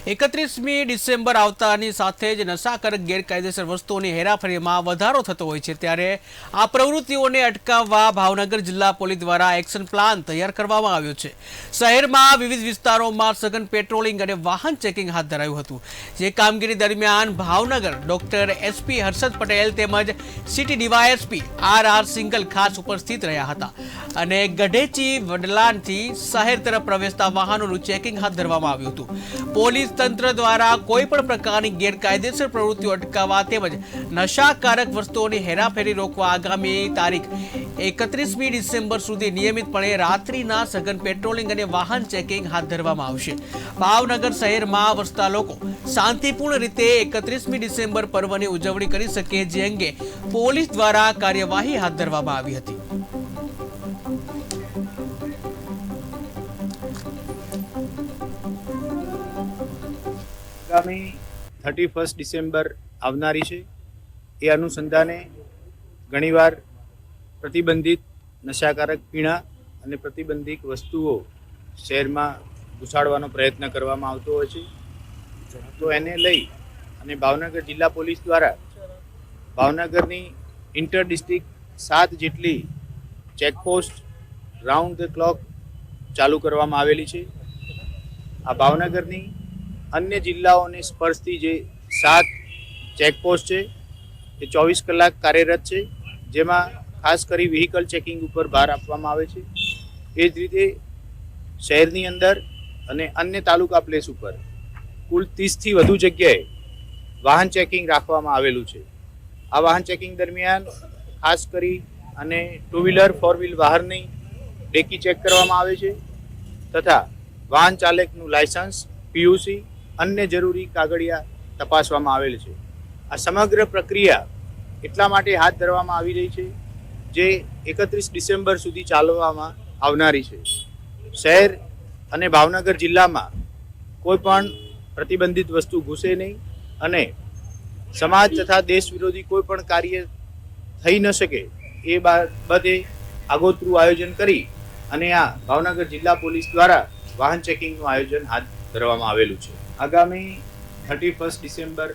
31મી December આવતાની સાથે જ નશાકારક ગેરકાયદેસર વસ્તુઓની હેરાફેરીમાં વધારો થતો હોય છે, ત્યારે આ પ્રવૃત્તિઓને અટકાવવા ભાવનગર જિલ્લા પોલીસ દ્વારા એક્શન પ્લાન તૈયાર કરવામાં આવ્યો છે। શહેરમાં વિવિધ વિસ્તારોમાં સઘન પેટ્રોલિંગ અને વાહન ચેકિંગ હાથ ધરાયું હતું, જે કામગીરી દરમિયાન ભાવનગર ડોક્ટર એસપી હર્ષદ પટેલ તેમજ સિટી ડીવાયએસપી આર સિંગલ ખાસ ઉપસ્થિત રહ્યા હતા અને ગઢેચી વડલાનથી શહેર તરફ પ્રવેશતા વાહનોનું ચેકિંગ હાથ ધરવામાં આવ્યું હતું। પોલીસ તંત્ર દ્વારા કોઈપણ પ્રકારની ગેરકાયદેસર પ્રવૃત્તિઓ અટકાવવા તેમજ નશાકારક વસ્તુઓની હેરાફેરી રોકવા આગામી તારીખ 31મી ડિસેમ્બર સુધી નિયમિતપણે રાત્રિના સઘન પેટ્રોલિંગ અને વાહન ચેકિંગ હાથ ધરવામાં આવશે। ભાવનગર શહેરમાં વસતા લોકો શાંતિપૂર્ણ રીતે 31મી ડિસેમ્બર પર્વની ઉજવણી કરી શકે, જે અંગે પોલીસ દ્વારા કાર્યવાહી હાથ ધરવામાં આવી હતી। આગામી 31 ડિસેમ્બર આવનારી છે, એ અનુસંધાને ઘણીવાર પ્રતિબંધિત નશાકારક પીણા અને પ્રતિબંધિત વસ્તુઓ શહેરમાં ઘુસાડવાનો પ્રયત્ન કરવામાં આવતો હોય છે। તો એને લઈ અને ભાવનગર જિલ્લા પોલીસ દ્વારા ભાવનગરની ઇન્ટર ડિસ્ટ્રિક્ટ 7 જેટલી ચેકપોસ્ટ રાઉન્ડ ધ ક્લોક ચાલુ કરવામાં આવેલી છે। આ ભાવનગરની અન્ય જિલ્લાઓને સ્પર્શતી જે 7 ચેકપોસ્ટ છે એ 24 કલાક કાર્યરત છે, જેમાં ખાસ કરી વ્હીકલ ચેકિંગ ઉપર ભાર આપવામાં આવે છે। એ જ રીતે શહેરની અંદર અને અન્ય તાલુકા પ્લેસ ઉપર કુલ 30થી વધુ જગ્યાએ વાહન ચેકિંગ રાખવામાં આવેલું છે। આ વાહન ચેકિંગ દરમિયાન ખાસ કરી અને 2 વ્હીલર 4 વ્હીલ વાહનની ડેકી ચેક કરવામાં આવે છે તથા વાહન ચાલકનું લાયસન્સ, પીયુસી, અન્ય જરૂરી કાગળિયા તપાસવામાં આવેલ છે। આ સમગ્ર પ્રક્રિયા એટલા માટે હાથ ધરવામાં આવી રહી છે જે 31 ડિસેમ્બર સુધી ચાલવામાં આવનારી છે। શહેર અને ભાવનગર જિલ્લામાં કોઈ પણ પ્રતિબંધિત વસ્તુ ઘૂસે નહીં અને સમાજ તથા દેશ વિરોધી કોઈ પણ કાર્ય થઈ ન શકે એ બાબતે આગોતરું આયોજન કરી અને આ ભાવનગર જિલ્લા પોલીસ દ્વારા વાહન ચેકિંગનું આયોજન હાથ ધરવામાં આવેલું છે। આગામી 31 ડિસેમ્બર